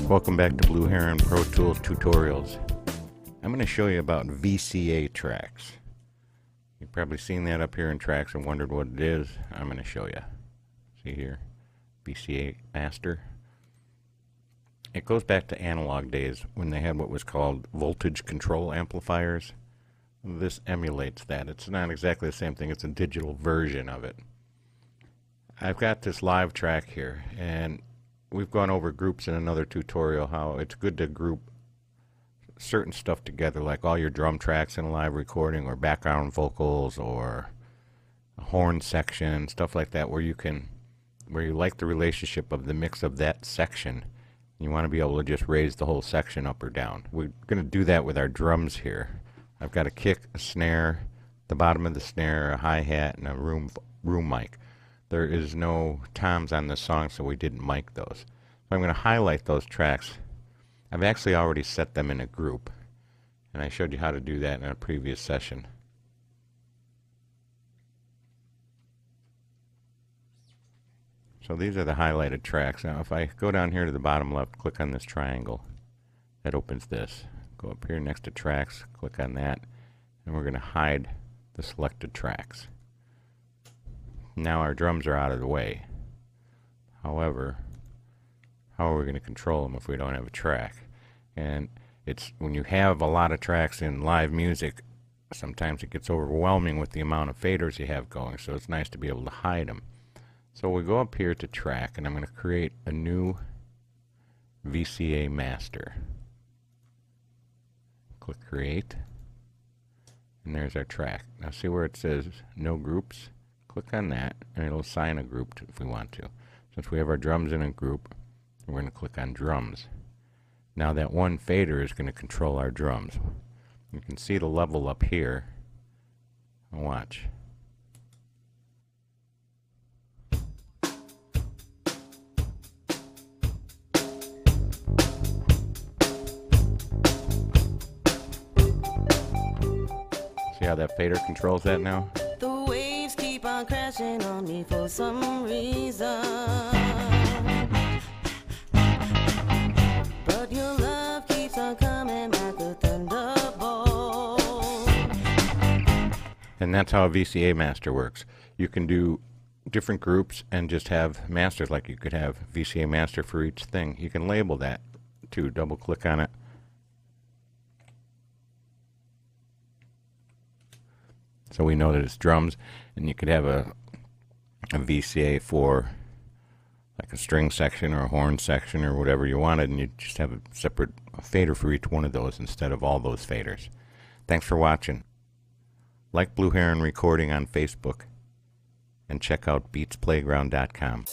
Welcome back to Blue Heron Pro Tools Tutorials. I'm going to show you about VCA tracks. You've probably seen that up here in tracks and wondered what it is. I'm going to show you. See here, VCA master. It goes back to analog days when they had what was called voltage control amplifiers. This emulates that. It's not exactly the same thing. It's a digital version of it. I've got this live track here, and we've gone over groups in another tutorial, how it's good to group certain stuff together, like all your drum tracks in a live recording, or background vocals, or a horn section, stuff like that, where you like the relationship of the mix of that section. You want to be able to just raise the whole section up or down. We're going to do that with our drums here. I've got a kick, a snare, the bottom of the snare, a hi-hat, and a room mic. There is no toms on this song, so we didn't mic those. So I'm going to highlight those tracks. I've actually already set them in a group, and I showed you how to do that in a previous session. So these are the highlighted tracks. Now if I go down here to the bottom left, click on this triangle, that opens this. Go up here next to tracks, click on that, and we're going to hide the selected tracks. Now our drums are out of the way. However, how are we going to control them if we don't have a track? And it's when you have a lot of tracks in live music, sometimes it gets overwhelming with the amount of faders you have going, so it's nice to be able to hide them. So we go up here to track, and I'm going to create a new VCA master. Click create, and there's our track. Now see where it says no groups? Click on that, and it'll assign a group if we want to. Since we have our drums in a group, we're going to click on drums. Now that one fader is going to control our drums. You can see the level up here. Watch. See how that fader controls that now? The waves keep on crashing on me for some reason, but your love keeps on coming like a thunderbolt. And that's how a VCA master works. You can do different groups and just have masters, like you could have VCA master for each thing. You can label that too. Double click on it. So we know that it's drums, and you could have a VCA for like a string section or a horn section or whatever you wanted, and you just have a separate fader for each one of those instead of all those faders. Thanks for watching. Like Blue Heron Recording on Facebook, and check out beatsplayground.com.